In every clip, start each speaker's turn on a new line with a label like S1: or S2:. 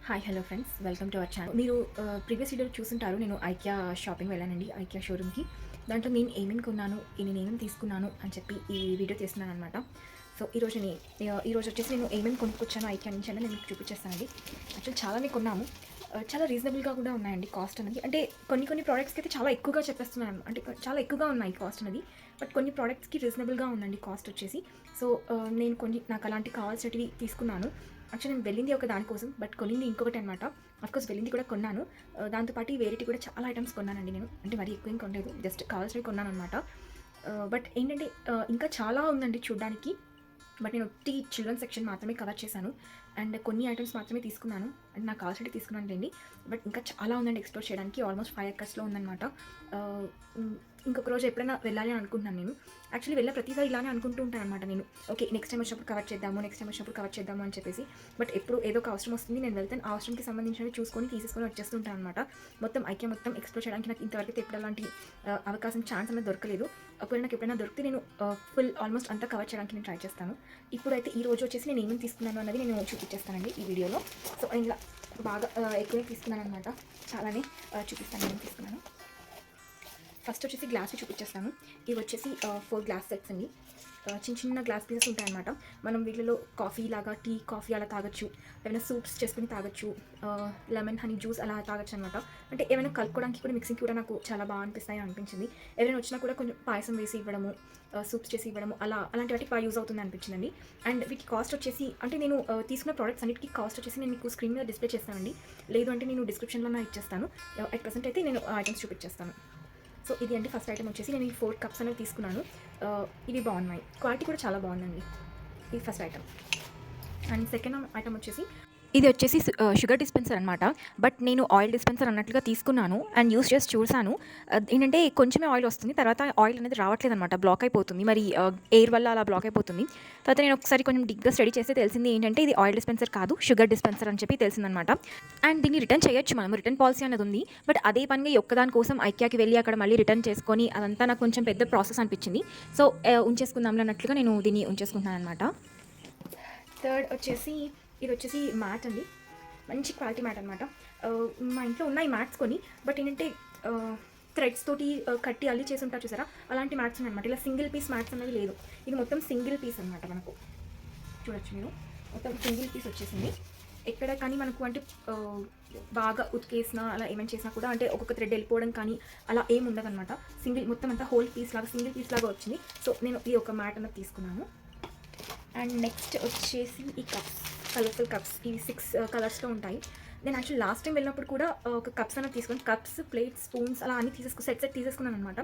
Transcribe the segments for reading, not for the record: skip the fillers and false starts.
S1: Hi hello friends, welcome to our channel. మీరు previous video చూసుంటారు. నేను ఐకియా షాపింగ్ వెళ్ళానండి, ఐకియా షోరూమ్కి. దాంట్లో నేను ఏమేమి కొన్నాను, నేను ఏమేమి తీసుకున్నాను అని చెప్పి ఈ వీడియో చేస్తున్నాను అనమాట. సో ఈరోజు వచ్చేసి నేను ఏమేమి కొనుక్కొచ్చాను ఐకియా నుంచి అని నేను మీకు చూపించేస్తానండి. యాక్చువల్లీ చాలానే కొన్నాము, చాలా రీజనబుల్గా కూడా ఉన్నాయండి కాస్ట్ అనేది. అంటే కొన్ని ప్రోడక్ట్స్కి అయితే చాలా ఎక్కువగా చెప్పేస్తున్నాను, అంటే చాలా ఎక్కువగా ఉన్నాయి కాస్ట్ అనేది. బట్ కొన్ని ప్రోడక్ట్స్కి రీజనబుల్గా ఉందండి కాస్ట్ వచ్చేసి. సో నేను నాకు అలాంటి కావాల్సినవి తీసుకున్నాను. యాక్చువల్లీ నేను వెళ్ళింది ఒక దానికోసం, బట్ కొనింది ఇంకొకటి అనమాట. అఫ్కోర్స్ వెళ్ళింది కూడా కొన్నాను, దాంతోపాటు వేరేటి కూడా చాలా ఐటమ్స్ కొన్నానండి నేను. అంటే మరీ ఎక్కువ ఏం కొనలేదు, జస్ట్ కావాల్సినవి కొన్నాను అనమాట. బట్ ఏంటంటే ఇంకా చాలా ఉందండి చూడడానికి. బట్ నేను చిల్డ్రన్ సెక్షన్ మాత్రమే కవర్ చేశాను అండ్ కొన్ని ఐటమ్స్ మాత్రమే తీసుకున్నాను. అండ్ నాకు కావాల్సినవి తీసుకున్నాను అండి. బట్ ఇంకా చాలా ఉందండి ఎక్స్ప్లోర్ చేయడానికి. ఆల్మోస్ట్ 5 acresలో ఉందన్నమాట. ఇంకొక రోజు ఎప్పుడైనా వెళ్ళాలి అని అనుకుంటున్నాను నేను. యాక్చువల్లీ వెళ్ళిన ప్రతిసారి ఇలానే అనుకుంటూ ఉంటాను అనమాట నేను. ఓకే, నెక్స్ట్ టైం వచ్చినప్పుడు కవర్ చేద్దాము అని చెప్పేసి. బట్ ఎప్పుడు ఏదో ఒక అవసరం వస్తుంది, నేను వెళ్తాను, ఆ అవసరంకి సంబంధించినవి చూసుకొని తీసేసుకొని వచ్చేస్తుంటాను అనమాట. మొత్తం ఐకియా మొత్తం ఎక్స్ప్లోర్ చేయడానికి నాకు ఇంతవరకు ఎప్పుడు అలాంటి అవకాశం, ఛాన్స్ అనేది దొరకలేదు. ఒకవేళ నాకు ఎప్పుడైనా దొరికితే నేను ఫుల్ ఆల్మోస్ట్ అంతా కవర్ చేయడానికి నేను ట్రై చేస్తాను. ఇప్పుడైతే ఈ రోజు వచ్చేసి నేను ఏమేమి తీసుకున్నాను అన్నది నేను చూపించేస్తానండి ఈ వీడియోలో. సో ఇలా బాగా ఎక్కువే తీసుకున్నాను అనమాట, చాలానే చూపిస్తాను ఏమేమి తీసుకున్నాను. ఫస్ట్ వచ్చేసి గ్లాస్ చూపించేస్తాను. ఇవి వచ్చేసి 4 గ్లాస్ సెట్స్ అండి. చిన్న గ్లాస్ పీసెస్ ఉంటాయన్నమాట. మనం వీటిలో కాఫీ అలా తాగొచ్చు, ఏమైనా సూప్స్ చేసుకుని తాగొచ్చు, లెమన్ హనీ జ్యూస్ అలా తాగొచ్చు అనమాట. అంటే ఏమైనా కలుపుకోవడానికి కూడా, మిక్సింగ్ కూడా నాకు చాలా బాగా అనిపించింది. ఎవరైనా వచ్చినా కూడా కొంచెం పాయసం వేసి ఇవ్వడము, సూప్స్ చేసి ఇవ్వడము, అలాంటి వాటికి బాగా యూజ్ అవుతుంది అనిపించిందండి. అండ్ వీటి కాస్ట్ వచ్చేసి, అంటే నేను తీసుకున్న ప్రోడక్ట్స్ అన్నిటికీ కాస్ట్ వచ్చేసి నేను మీకు స్క్రీన్ మీద డిస్ప్లే చేస్తానండి. లేదు అంటే నేను డిస్క్రిప్షన్లో ఇచ్చేస్తాను. అట్ ప్రెసెంట్ అయితే నేను ఐటమ్స్ చూపించేస్తాను. సో ఇది అంటే ఫస్ట్ ఐటమ్ వచ్చేసి నేను ఈ 4 కప్స్ అనేవి తీసుకున్నాను. ఇవి బాగున్నాయి, క్వాలిటీ కూడా చాలా బాగుందండి. ఇది first item. And second item వచ్చేసి ఇది వచ్చేసి షుగర్ డిస్పెన్సర్ అనమాట. బట్ నేను ఆయిల్ డిస్పెన్సర్ అన్నట్లుగా తీసుకున్నాను అండ్ యూస్ చేసి చూసాను. ఏంటంటే కొంచెమే ఆయిల్ వస్తుంది, తర్వాత ఆయిల్ అనేది రావట్లేదు అనమాట, బ్లాక్ అయిపోతుంది. మరి ఎయిర్ వల్ల అలా బ్లాక్ అయిపోతుంది. తర్వాత నేను ఒకసారి కొంచెం డిగ్గా స్టడీ చేస్తే తెలిసింది ఏంటంటే ఇది ఆయిల్ డిస్పెన్సర్ కాదు, షుగర్ డిస్పెన్సర్ అని చెప్పి తెలిసిందనమాట. అండ్ దీన్ని రిటర్న్ చేయొచ్చు, మనం రిటర్న్ పాలసీ అనేది ఉంది. బట్ అదే పనిగా ఒక్కదాని కోసం ఐకియాకి వెళ్ళి అక్కడ మళ్ళీ రిటర్న్ చేసుకొని అదంతా నాకు కొంచెం పెద్ద ప్రాసెస్ అనిపించింది. సో ఉంచేసుకుందాం అన్నట్లుగా నేను దీన్ని ఉంచేసుకుంటున్నాను అనమాట. థర్డ్ వచ్చేసి ఇది వచ్చేసి మ్యాట్ అండి, మంచి క్వాలిటీ మ్యాట్ అనమాట. మా ఇంట్లో ఉన్నాయి మ్యాట్స్ కొని, బట్ ఏంటంటే థ్రెడ్స్ తోటి కట్టి అల్లి చేసి ఉంటారు చూసారా, అలాంటి మ్యాట్స్ అనమాట. ఇలా సింగిల్ పీస్ మ్యాట్స్ అనేది లేదు, ఇది మొత్తం సింగిల్ పీస్ అనమాట. మనకు చూడొచ్చు మీరు, మొత్తం సింగిల్ పీస్ వచ్చేసింది. ఎక్కడ కానీ మనకు అంటే బాగా ఉతికేసినా అలా ఏమైనా చేసినా కూడా అంటే ఒక్కొక్క థ్రెడ్ వెళ్ళిపోవడం కానీ అలా ఏమి ఉండదు అనమాట. మొత్తం అంతా సింగిల్ పీస్ లాగా వచ్చింది. సో నేను ఈ ఒక మ్యాట్ అనేది తీసుకున్నాను. అండ్ నెక్స్ట్ వచ్చేసి ఈ కప్స్, కలర్ఫుల్ కప్స్. ఇవి 6 కలర్స్లో ఉంటాయి. నేను యాక్చువల్లీ లాస్ట్ టైం వెళ్ళినప్పుడు కూడా ఒక కప్స్ అనేది తీసుకుని, కప్స్, ప్లేట్స్, స్పూన్స్ అలా అన్ని సెట్ తీసేసుకున్నాను అనమాట.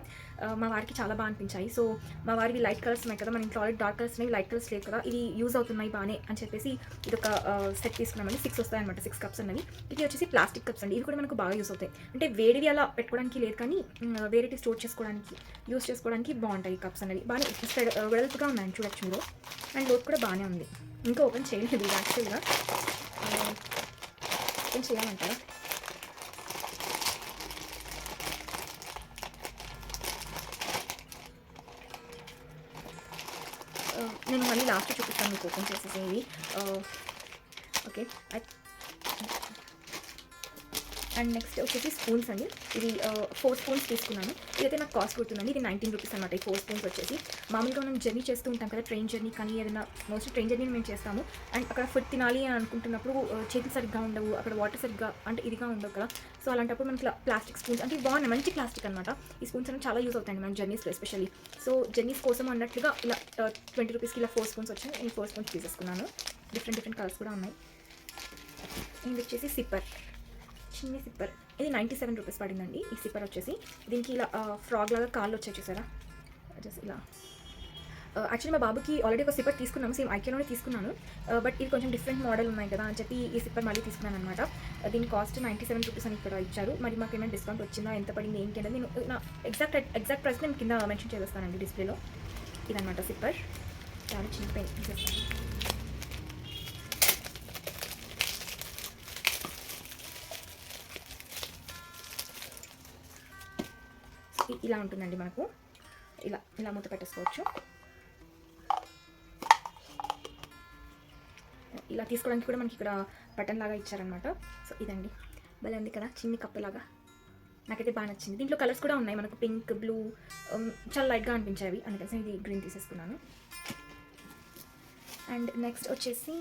S1: మా వారికి చాలా బాగా అనిపించాయి. సో మా వారికి లైట్ కలర్స్ ఉన్నాయి కదా, మన ఇంట్లో ఆల్రెడీ డార్క్ కలర్స్ ఉన్నాయి, లైట్ కలర్స్ లేదు కదా, ఇది యూజ్ అవుతున్నాయి బాగానే అని చెప్పేసి ఇది ఒక సెట్ తీసుకున్నామండి. 6 వస్తాయన్నమాట, 6 కప్స్ అనేవి. ఇది వచ్చేసి ప్లాస్టిక్ కప్స్ అండి. ఇవి కూడా మనకు బాగా యూజ్ అవుతాయి. అంటే వేడివి అలా పెట్టుకోవడానికి లేదు, కానీ వేరేటి స్టోర్ చేసుకోవడానికి, యూజ్ చేసుకోవడానికి బాగుంటాయి ఈ కప్స్ అనేవి. బాగానే వెడల్పుగా ఉన్నాయని చూడొచ్చు మీరు. అండ్ లోతు కూడా బాగానే ఉంది. ఇంకా ఓపెన్ చేయలేదు ఇది యాక్చువల్గా, ఓపెన్ చేయాలంటారా? నేను మళ్ళీ లాస్ట్ చూపిస్తాను మీకు ఓపెన్ చేసేసి. ఓకే. అండ్ నెక్స్ట్ వచ్చేసి స్పూన్స్ అండి. ఇది 4 స్పూన్స్ తీసుకున్నాను. ఇదైతే నాకు కాస్ట్ గుర్తుందండి, ఇది 19 రూపీస్ అనమాట. ఈ 4 స్పూన్స్ వచ్చేసి మామూలుగా మనం జర్నీ చేస్తూ ఉంటాం కదా, ట్రైన్ జర్నీ కానీ ఏదైనా, మోస్ట్లీ ట్రైన్ జర్నీ మేము చేస్తాము. అండ్ అక్కడ ఫుడ్ తినాలి అని అనుకుంటున్నప్పుడు చేతులు సరిగ్గా ఉండవు, అక్కడ వాటర్ సరిగ్గా అంటే ఇదిగా ఉండవు కదా. సో అలాంటప్పుడు మనకి ఇలా ప్లాస్టిక్ స్పూన్స్, అంటే బాగున్నాయి, మంచి ప్లాస్టిక్ అనమాట. ఈ స్పూన్స్ అనేవి చాలా యూజ్ అవుతాయండి మన జర్నీస్లో ఎస్పెషల్లీ. సో జర్నీస్ కోసం అన్నట్లుగా ఇలా 20 రూపీస్కి ఇలా 4 స్పూన్స్ వచ్చాయి. నేను 4 స్పూన్స్ తీసేసుకున్నాను. డిఫరెంట్ కలర్స్ కూడా ఉన్నాయి. ఇది వచ్చేసి సిప్పర్, చిన్న సిప్పర్. ఇది 97 రూపీస్ పడిందండి ఈ సిప్పర్ వచ్చేసి. దీనికి ఇలా ఫ్రాగ్ లాగా కాళ్ళు వచ్చాయి చూసారా, జస్ట్ ఇలా. యాక్చువల్లీ మా బాబుకి ఆల్రెడీ ఒక సిప్పర్ తీసుకున్నాము, సేమ్ ఐకియాలోనే తీసుకున్నాను. బట్ ఇది కొంచెం డిఫరెంట్ మోడల్ ఉన్నాయి కదా అని చెప్పి ఈ సిప్పర్ మళ్ళీ తీసుకున్నాను అనమాట. దీని కాస్ట్ 97 రూపీస్ అని ఇక్కడ ఇచ్చారు. మరి మాకు ఏమైనా డిస్కౌంట్ వచ్చిందా, ఎంత పడింది ఏంటి అనేది నేను నా ఎగ్జాక్ట్ ప్రైస్ నేను కింద మెన్షన్ చేస్తానండి డిస్ప్లేలో. ఇదనమాట సిప్పర్, చాలా చిన్న పెన్ తీసేస్తాను. ఇలా ఉంటుందండి మనకు, ఇలా మూత పెట్టేసుకోవచ్చు. ఇలా తీసుకోవడానికి కూడా మనకి ఇక్కడ బటన్ లాగా ఇచ్చారనమాట. సో ఇదండి, భలే ఉంది కదా చిన్ని కప్పులాగా, నాకైతే బాగా నచ్చింది. దీంట్లో కలర్స్ కూడా ఉన్నాయి మనకు, పింక్, బ్లూ, చాలా లైట్గా అనిపించేవి, అందుకని ఇది గ్రీన్ తీసేసుకున్నాను. అండ్ నెక్స్ట్ వచ్చేసి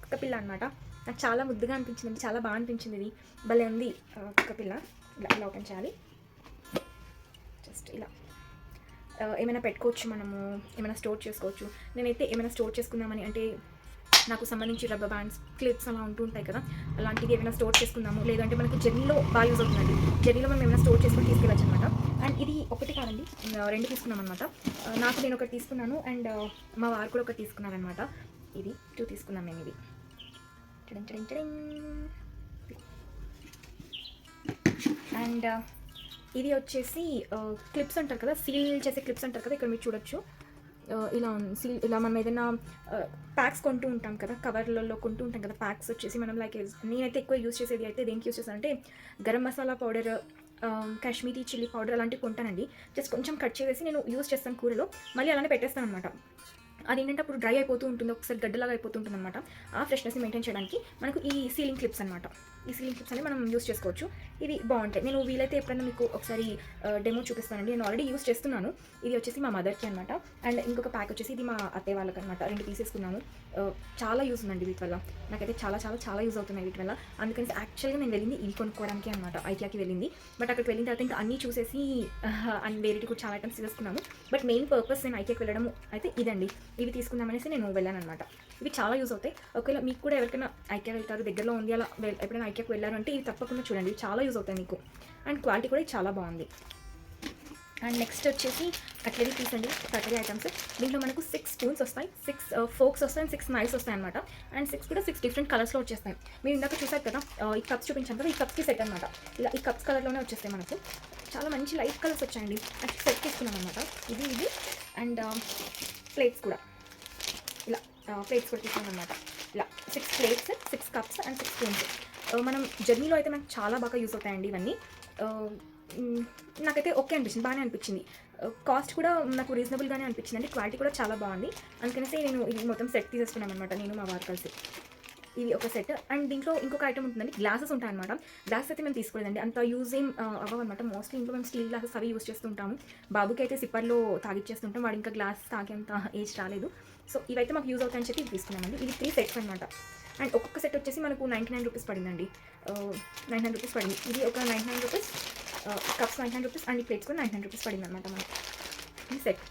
S1: కుక్కపిల్ల అనమాట. నాకు చాలా ముద్దుగా అనిపించింది, చాలా బాగా అనిపించింది. ఇది భలే ఉంది కుక్కపిల్ల. ఇలా ఓపెన్ చేయాలి, జస్ట్ ఇలా ఏమైనా పెట్టుకోవచ్చు, మనము ఏమైనా స్టోర్ చేసుకోవచ్చు. నేనైతే ఏమైనా స్టోర్ చేసుకుందామని, అంటే నాకు సంబంధించి రబ్బర్ బ్యాండ్స్, క్లిప్స్ అలా ఉంటూ ఉంటాయి కదా, అలాంటివి ఏమైనా స్టోర్ చేసుకుందాము. లేదంటే మనకి జర్నీలో బాగా యూజ్ అవుతుందండి, జర్నీలో మనం ఏమైనా స్టోర్ చేసుకొని తీసుకెళ్ళచ్చు అనమాట. అండ్ ఇది ఒకటి కాదండి, 2 తీసుకున్నాం అనమాట. నాకు నేను ఒకటి తీసుకున్నాను, అండ్ మా వారు కూడా ఒకటి తీసుకున్నారనమాట. ఇది 2 తీసుకున్నాం మేము. ఇది అండ్ ఇది వచ్చేసి క్లిప్స్ అంటారు కదా, సీల్ చేసే క్లిప్స్ అంటారు కదా, ఇక్కడ మీరు చూడొచ్చు. ఇలా సీల్, ఇలా మనం ఏదైనా ప్యాక్స్ కొంటూ ఉంటాం కదా, కవర్లలో కొంటూ ఉంటాం కదా ప్యాక్స్ వచ్చేసి, మనం లైక్ నేనైతే ఎక్కువ యూజ్ చేసేది అయితే దేనికి యూజ్ చేస్తానంటే, garam masala powder, Kashmiri chilli powder అలాంటివి కొంటానండి. జస్ట్ కొంచెం కట్ చేసి నేను యూజ్ చేస్తాను కూరలో, మళ్ళీ అలానే పెట్టేస్తాను అనమాట. అదేంటంటే అప్పుడు డ్రై అయిపోతూ ఉంటుంది, ఒకసారి గడ్డలాగా అయిపోతూ ఉంటుంది అనమాట. ఆ ఫ్రెష్నెస్ని మెయింటైన్ చేయడానికి మనకు ఈ సీలింగ్ క్లిప్స్ అనమాట, ఈ సీలింగ్ క్లిప్స్ అనేవి మనం యూస్ చేసుకోవచ్చు. ఇవి బాగుంటాయి. నేను వీలైతే ఎప్పుడైనా మీకు ఒకసారి డెమో చూపిస్తానండి. నేను ఆల్రెడీ యూస్ చేస్తున్నాను. ఇది వచ్చేసి మా మదర్కి అనమాట. అండ్ ఇంకొక ప్యాక్ వచ్చేసి ఇది మా అత్తయ్య వాళ్ళకి అనమాట. 2 తీసేసుకున్నాము. చాలా యూస్ ఉందండి వీటి వల్ల, నాకైతే చాలా చాలా చాలా యూజ్ అవుతున్నాయి వీటి వల్ల. అందుకని యాక్చువల్గా నేను వెళ్ళింది ఇవి కొనుక్కోవడానికి అనమాట, ఐకియాకి వెళ్ళింది. బట్ అక్కడికి వెళ్ళిన తర్వాత ఇంకా అన్నీ చూసేసి అండ్ వేరేటి కూడా చాలా ఐటమ్స్ తీసుకున్నాము. బట్ మెయిన్ పర్పస్ నేను ఐకియాకి వెళ్ళడం అయితే ఇదండి. ఇవి తీసుకుందామనేసి నేను వెళ్ళాను అనమాట. ఇవి చాలా యూజ్ అవుతాయి. ఒకవేళ మీకు కూడా ఎవరికైనా ఐకియా వెళ్తారు, దగ్గరలో ఉంది, అలా ఎప్పుడైనా ఐకియాకి వెళ్ళారు అంటే ఇవి తప్పకుండా చూడండి, ఇవి చాలా యూజ్ అవుతాయి మీకు. అండ్ క్వాలిటీ కూడా చాలా బాగుంది. అండ్ నెక్స్ట్ వచ్చేసి కట్లరీ పీస్ అండి, కట్లరీ ఐటమ్స్. దీంట్లో మనకు 6 స్పూన్స్ వస్తాయి, 6 ఫోక్స్ వస్తాయి, అండ్ 6 నైఫ్స్ వస్తాయి అనమాట. అండ్ 6 కూడా 6 డిఫరెంట్ కలర్స్లో వచ్చేస్తాయి. మీరు ఇందాక చూసారు కదా, ఈ కప్స్ చూపించాను కదా, ఈ కప్స్కి సెట్ అనమాట. ఇలా ఈ కప్స్ కలర్లోనే వచ్చేస్తాయి మనకు. చాలా మంచి లైట్ కలర్స్ వచ్చాయండి. యాక్చువల్లీ సెట్ తీసుకున్నాం అనమాట. ఇది అండ్ ప్లేట్స్ కూడా, ఇలా ప్లేట్స్ కూడా తీసుకున్నాం అనమాట. ఇలా 6 ప్లేట్స్, 6 కప్స్ అండ్ 6 స్పూన్స్. మనం జర్నీలో అయితే మనకు చాలా బాగా యూజ్ అవుతాయండి ఇవన్నీ. నాకైతే ఓకే అనిపించింది, బాగానే అనిపించింది. కాస్ట్ కూడా నాకు రీజనబుల్గానే అనిపించింది అండి. క్వాలిటీ కూడా చాలా బాగుంది. అందుకనేసి నేను ఇది మొత్తం సెట్ తీసేసుకున్నాను అనమాట, నేను మా వారు కలిసి. ఇది ఒక సెట్. అండ్ దీంట్లో ఇంకొక ఐటమ్ ఉంటుందండి, గ్లాసెస్ ఉంటాయన్నమాట. గ్లాసెస్ అయితే మేము తీసుకోలేదండి, అంత యూజ్ ఏం అవ్వనమాట. మోస్ట్లీ ఇంట్లో మేము స్టీల్ గ్లాసెస్ అవి యూజ్ చేస్తుంటాము. బాబుకి అయితే సిప్పర్లో తాగిచ్చేస్తుంటాం, వాడు ఇంకా గ్లాస్ తాగేంత ఏజ్ రాలేదు. సో ఇవైతే మాకు యూజ్ అవుతాయని చెప్పి తీసుకున్నామండి. ఇది 3 సెట్స్ అనమాట. అండ్ ఒక్కొక్క సెట్ వచ్చేసి మనకు 99 రూపీస్ పడిందండి. 99 రూపీస్ పడింది. ఇది ఒక 99 రూపీస్, కప్స్ 99 రూపీస్, అండ్ ఈ ప్లేట్స్ కూడా 99 రూపీస్ పడింది అనమాట మనకి ఈ సెట్.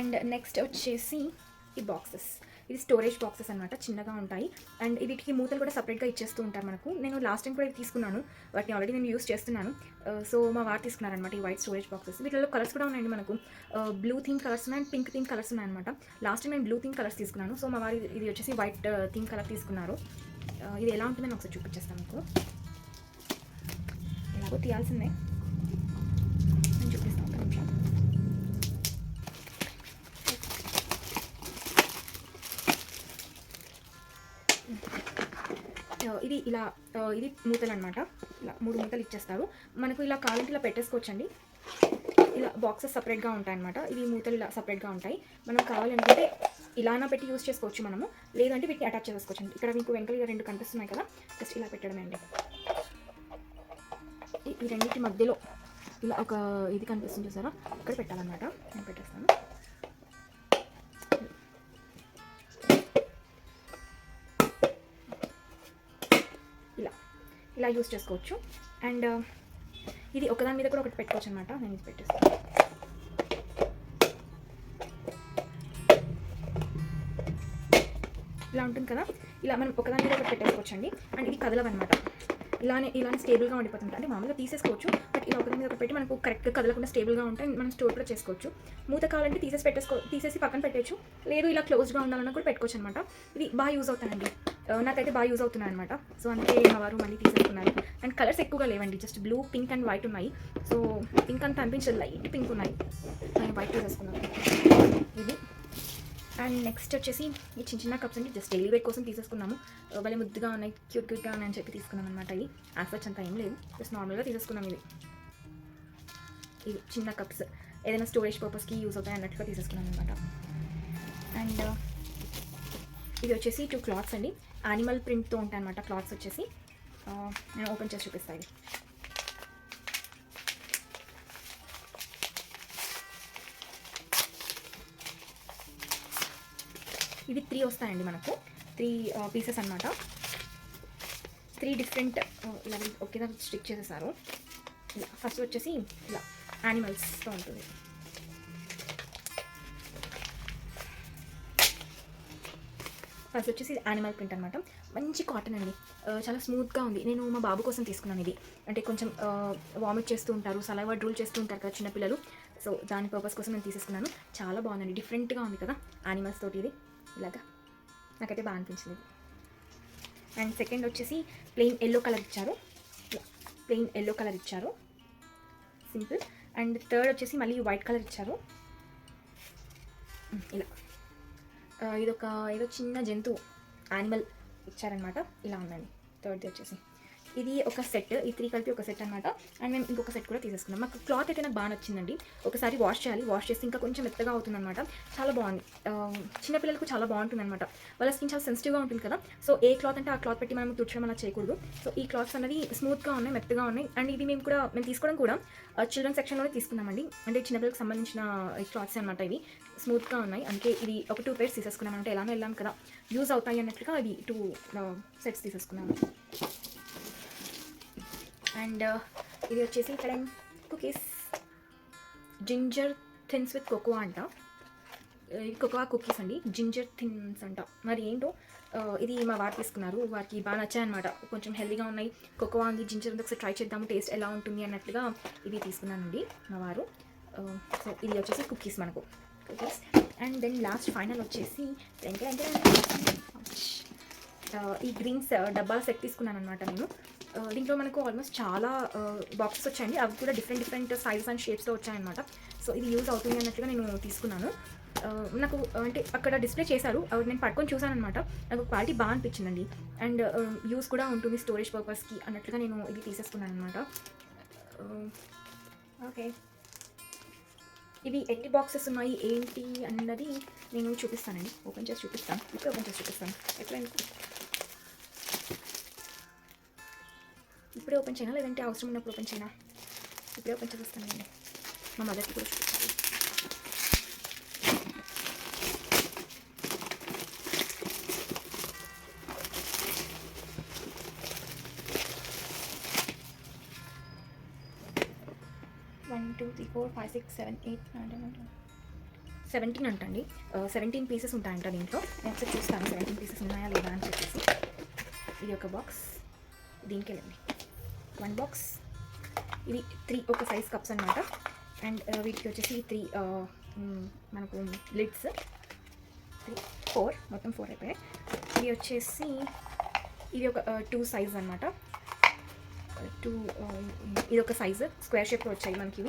S1: అండ్ నెక్స్ట్ వచ్చేసి ఈ బాక్సెస్. ఇది స్టోరేజ్ బాక్సెస్ అనమాట, చిన్నగా ఉంటాయి. అండ్ వీటికి మూతలు కూడా సపరేట్గా ఇచ్చేస్తూ ఉంటారు మనకు. నేను లాస్ట్ టైం కూడా ఇది తీసుకున్నాను, వాటిని ఆల్రెడీ నేను యూస్ చేస్తున్నాను. సో మా వారు తీసుకున్నారనమాట ఈ వైట్ స్టోరేజ్ బాక్సెస్. వీటిలో కలర్స్ కూడా ఉన్నాయండి మనకు. బ్లూ థీమ్ కలర్స్ ఉన్నాయి, అండ్ పింక్ థీమ్ కలర్స్ ఉన్నాయన్నమాట. లాస్ట్ టైం నేను బ్లూ థీమ్ కలర్స్ తీసుకున్నాను. సో మా వారు ఇది వచ్చేసి వైట్ థీమ్ కలర్ తీసుకున్నారు. ఇది ఎలా ఉంటుందని ఒకసారి చూపించేస్తాను మీకు. ఎలాగో తీయాల్సిందే, నేను చూపిస్తాను ఒక నిమిషం. ఇది ఇలా, ఇది మూతలు అనమాట. ఇలా 3 మూతలు ఇచ్చేస్తారు మనకు. ఇలా కావాలంటే ఇలా పెట్టేసుకోవచ్చండి. ఇలా బాక్సెస్ సపరేట్గా ఉంటాయి అనమాట. ఇవి మూతలు ఇలా సపరేట్గా ఉంటాయి. మనం కావాలనుకుంటే ఇలానా పెట్టి యూజ్ చేసుకోవచ్చు మనము, లేదంటే వీటిని అటాచ్ చేసుకోవచ్చు అండి. ఇక్కడ మీకు వెనకాల 2 కనిపిస్తున్నాయి కదా, జస్ట్ ఇలా పెట్టడమే అండి. ఈ రెండింటి మధ్యలో ఇలా ఒక ఇది కనిపిస్తుంది చూసారా, ఇక్కడ పెట్టాలన్నమాట. నేను పెట్టేస్తాను. ఇలా యూస్ చేసుకోవచ్చు. అండ్ ఇది ఒకదాని మీద కూడా ఒకటి పెట్టుకోవచ్చు అనమాట. నేను ఇది పెట్టేస్తాను. ఇలా ఉంటుంది కదా, ఇలా మనం ఒకదాని మీద ఒకటి పెట్టేసుకోవచ్చు అండి. అండ్ ఇది కదలవన్నమాట, ఇలానే స్టేబుల్గా ఉండిపోతుంది. అంటే మామూలుగా తీసేసుకోవచ్చు, బట్ ఇలా ఒకదాని మీద ఒకటి పెట్టి మనకు కరెక్ట్గా కదలకుండా స్టేబుల్గా ఉంటే మనం స్టోర్ కూడా చేసుకోవచ్చు. మూత కావాలంటే తీసేసి పక్కన పెట్టచ్చు, లేదు ఇలా క్లోజ్గా ఉండాలన్నా కూడా పెట్టుకోవచ్చు అనమాట. ఇది బాగా యూజ్ అవుతానండి, నాకైతే బాగా యూజ్ అవుతున్నాయి అనమాట. సో అందుకే మా వారు మళ్ళీ తీసేసుకున్నారు. అండ్ కలర్స్ ఎక్కువగా లేవండి, just blue, pink and white ఉన్నాయి. సో పింక్ అంతా అనిపించదు, లైట్ పింక్ ఉన్నాయి. నేను వైట్ తీసేసుకున్నాను ఇది. అండ్ నెక్స్ట్ వచ్చేసి ఈ చిన్న కప్స్ అండి, జస్ట్ డైలీ వేర్ కోసం తీసేసుకున్నాము. భలే ముద్దుగా ఉన్నాయి, క్యూట్గా ఉన్నాయి అని చెప్పి తీసుకున్నాం అనమాట. ఇవి యాక్చువల్స్ అంతా ఏం లేదు, జస్ట్ నార్మల్గా తీసేసుకున్నాం. ఇవి చిన్న కప్స్ ఏదైనా స్టోరేజ్ పర్పస్కి యూజ్ అవుతాయి అన్నట్టుగా తీసేసుకున్నాం అనమాట. అండ్ ఇది వచ్చేసి 2 క్లాత్స్ అండి. యానిమల్ ప్రింట్తో ఉంటాయి అనమాట క్లాత్స్ వచ్చేసి. నేను ఓపెన్ చేసి చూపిస్తాను. ఇవి 3 వస్తాయండి మనకు. 3 పీసెస్ అనమాట. 3 డిఫరెంట్ ఇలా ఒకేదా స్టిక్ చేసేసారు. ఇలా ఫస్ట్ వచ్చేసి ఇలా యానిమల్స్తో ఉంటుంది. ఫస్ట్ వచ్చేసి యానిమల్ ప్రింట్ అనమాట. మంచి కాటన్ అండి, చాలా స్మూత్గా ఉంది. నేను మా బాబు కోసం తీసుకున్నాను ఇది. అంటే కొంచెం వామిట్ చేస్తూ ఉంటారు, సలైవా డ్రూల్ చేస్తూ ఉంటారు కదా చిన్నపిల్లలు. సో దాని పర్పస్ కోసం నేను తీసేసుకున్నాను. చాలా బాగుందండి, డిఫరెంట్గా ఉంది కదా యానిమల్స్ తోటి. ఇది ఇలాగా నాకైతే బాగా అనిపించింది. అండ్ సెకండ్ వచ్చేసి ప్లెయిన్ ఎల్లో కలర్ ఇచ్చారు. ప్లెయిన్ ఎల్లో కలర్ ఇచ్చారు, సింపుల్. అండ్ థర్డ్ వచ్చేసి మళ్ళీ వైట్ కలర్ ఇచ్చారు. ఇలా ఇదొక ఏదో చిన్న జంతువు యానిమల్ ఇచ్చారనమాట. ఇలా ఉందండి థర్డ్ది వచ్చేసి. ఇది ఒక సెట్, ఈ 3 కలిపి ఒక సెట్ అనమాట. అండ్ మేము ఇంకొక సెట్ కూడా తీసేసుకున్నాం. మాకు క్లాత్ అయితే నాకు బాగా నచ్చిందండి. ఒకసారి వాష్ చేయాలి, వాష్ చేస్తే ఇంకా కొంచెం మెత్తగా అవుతుంది అనమాట. చాలా బాగుంది. చిన్నపిల్లలకు చాలా బాగుంటుంది అనమాట. వాళ్ళ స్కిన్ చాలా సెన్సిటివ్గా ఉంటుంది కదా. సో ఏ క్లాత్ అంటే ఆ క్లాత్ పెట్టి మనం తుడచడం అలా చేయకూడదు. సో ఈ క్లాత్స్ అనేది స్మూత్గా ఉన్నాయి, మెత్తగా ఉన్నాయి. అండ్ ఇది మేము తీసుకోవడం కూడా చిల్డ్రన్ సెక్షన్లోనే తీసుకున్నామండి. అంటే చిన్నపిల్లలకు సంబంధించిన క్లాత్స్ అనమాట. ఇవి స్మూత్గా ఉన్నాయి, అందుకే ఇది ఒక 2 పేర్స్ తీసేసుకున్నామంటే ఎలానో వెళ్ళాం కదా, యూజ్ అవుతాయి అన్నట్లుగా ఇవి 2 సెట్స్ తీసేసుకున్నాము. అండ్ ఇది వచ్చేసి ఇక్కడ కుకీస్, జింజర్ థిన్స్ విత్ కోకోవా అంట. ఇది కోకోవా కుకీస్ అండి, జింజర్ థిన్స్ అంట. మరి ఏంటో ఇది మా వారు తీసుకున్నారు, వారికి బాగా నచ్చాయన్నమాట. కొంచెం హెల్దీగా ఉన్నాయి, కోకోవా ఉంది, జింజర్ ఉంది, ఒకసారి ట్రై చేద్దాము టేస్ట్ ఎలా ఉంటుంది అన్నట్లుగా ఇవి తీసుకున్నానండి మా వారు. సో ఇది వచ్చేసి కుకీస్ మనకు, cookies. And then last final వచ్చేసి ఈ గ్రీన్స్ డబ్బాల సెట్ తీసుకున్నాను అనమాట నేను. దీంట్లో మనకు ఆల్మోస్ట్ చాలా బాక్సెస్ వచ్చాయండి. అవి కూడా డిఫరెంట్ సైజెస్ అండ్ షేప్స్తో వచ్చాయన్నమాట. సో ఇది యూజ్ అవుతుంది అన్నట్లుగా నేను తీసుకున్నాను. నాకు అంటే అక్కడ డిస్ప్లే చేశారు, నేను పట్టుకొని చూసాను అనమాట. నాకు క్వాలిటీ బాగా అనిపించిందండి. అండ్ యూజ్ కూడా ఉంటుంది స్టోరేజ్ పర్పస్కి అన్నట్లుగా నేను ఇది తీసేసుకున్నాను అనమాట. ఓకే, ఇవి ఎన్ని బాక్సెస్ ఉన్నాయి ఏంటి అన్నది నేను చూపిస్తానండి. ఓపెన్ చేసి చూపిస్తాను, ఇప్పుడు ఓపెన్ చేసి చూపిస్తాను. ఇప్పుడే ఓపెన్ చేయనా లేదంటే అవసరం ఉన్నప్పుడు ఓపెన్ చేయనా? ఇప్పుడే ఓపెన్ చేస్తానండి. మా మదర్కి కూడా చూపిస్తాను. వన్ 2 3 4 5 6 7 8 9 10 17 అంటండి. 17 పీసెస్ ఉంటాయంట దీంట్లో. నేను ఒకసారి చూస్తాను 17 పీసెస్ ఉన్నాయా లేదా అని చెప్పేసి. ఇది ఒక బాక్స్, దీనికి వెళ్ళండి 1 బాక్స్. ఇవి 3 ఒక సైజ్ కప్స్ అనమాట. అండ్ వీటికి వచ్చేసి 3 మనకు లిడ్స్, 4 మొత్తం 4 అయిపోయాయి. ఇవి వచ్చేసి ఇది ఒక 2 సైజ్ అనమాట. 2 ఇది ఒక సైజు స్క్వేర్ షేప్లో వచ్చాయి మనకి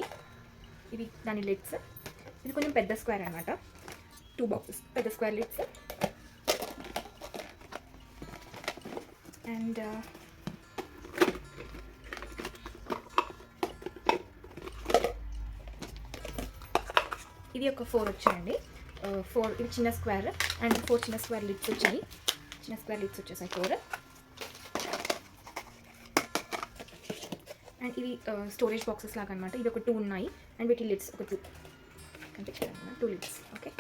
S1: ఇవి దాని లిడ్స్. ఇది కొంచెం పెద్ద స్క్వేర్ అనమాట. 2 బాక్సెస్ పెద్ద స్క్వేర్ లిడ్స్. అండ్ ఇది ఒక 4 వచ్చాయండి. 4 ఇవి చిన్న స్క్వేర్ అండ్ 4 చిన్న స్క్వేర్ లిడ్స్ వచ్చాయి. చిన్న స్క్వేర్ లిడ్స్ వచ్చేసాయి 4. అండ్ ఇవి స్టోరేజ్ బాక్సెస్ లాగా అనమాట. ఇది ఒక 2 ఉన్నాయి. అండ్ వీటి లిడ్స్ ఒక 2 కనిపించాలన్నమాట, 2 లిడ్స్. ఓకే,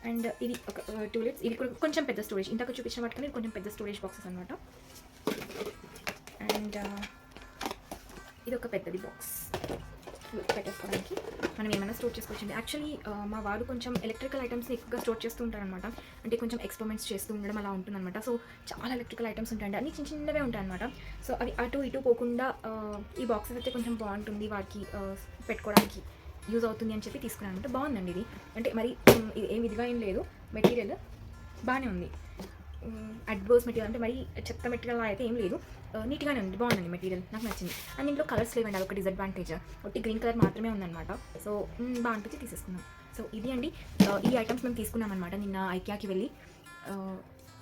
S1: అండ్ ఇది ఒక 2 లిడ్స్. ఇది కూడా కొంచెం పెద్ద స్టోరేజ్, ఇంతకు చూపించిన వాటికన్నా ఇది కొంచెం పెద్ద స్టోరేజ్ బాక్సెస్ అనమాట. అండ్ ఇది ఒక పెద్దది బాక్స్ పెట్టేసుకోవడానికి, మనం ఏమైనా స్టోర్ చేసుకోవచ్చండి. యాక్చువల్లీ మా వారు కొంచెం ఎలక్ట్రికల్ ఐటమ్స్ని ఎక్కువగా స్టోర్ చేస్తూ ఉంటారనమాట. అంటే కొంచెం ఎక్స్పెరిమెంట్స్ చేస్తూ ఉండడం అలా ఉంటుందన్నమాట. సో చాలా ఎలక్ట్రికల్ ఐటమ్స్ ఉంటాయండి, అన్ని చిన్న చిన్నవే ఉంటాయన్నమాట. సో అవి అటు ఇటు పోకుండా ఈ బాక్సెస్ అయితే కొంచెం బాగుంటుంది, వాటికి పెట్టుకోవడానికి యూజ్ అవుతుంది అని చెప్పి తీసుకున్నాను అనమాట. బాగుందండి ఇది. అంటే మరి ఏం ఇదిగా ఏం లేదు, మెటీరియల్ బాగానే ఉంది. అడ్వర్స్ మెటీరియల్ అంటే మరి చెత్త మెటీరియల్ అయితే ఏం లేదు, నీట్గానే ఉంది, బాగుందండి మెటీరియల్, నాకు నచ్చింది. అండ్ ఇంట్లో కలర్స్ లేవండి, అదొక డిసడ్వాంటేజ్. ఒకటి గ్రీన్ కలర్ మాత్రమే ఉందన్నమాట. సో బాగా అనిపించి తీసేసుకున్నాం. సో ఇది అండి ఈ ఐటమ్స్ మేము తీసుకున్నాం అనమాట నిన్న ఐకియాకి వెళ్ళి.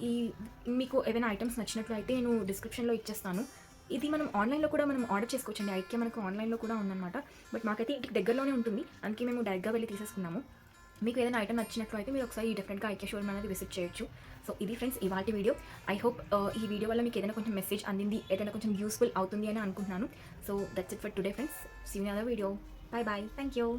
S1: ఈ మీకు ఏవైనా ఐటమ్స్ నచ్చినట్లు అయితే నేను డిస్క్రిప్షన్లో ఇచ్చేస్తాను. ఇది మనం ఆన్లైన్లో కూడా మనం ఆర్డర్ చేసుకోవచ్చండి. ఐకియా మనకు ఆన్లైన్లో కూడా ఉందన్నమాట. బట్ మాకైతే ఇంటికి దగ్గరలోనే ఉంటుంది, అందుకే మేము డైరెక్ట్గా వెళ్ళి తీసేసుకున్నాము. మీకు ఏదైనా ఐటమ్ నచ్చినట్లు అయితే మీరు ఒకసారి డెఫినెట్గా ఐకియా షోరూమ్ అనేది విజిట్ చేయొచ్చు. సో ఇది ఫ్రెండ్స్ ఇవాల్టి వీడియో. ఐ హోప్ ఈ వీడియో వల్ల మీకు ఏదైనా కొంచెం మెసేజ్ అందింది, ఏదైనా కొంచెం యూస్ఫుల్ అవుతుంది అని అనుకుంటున్నాను. So that's it for today friends. See you in other video. Bye bye. Thank you.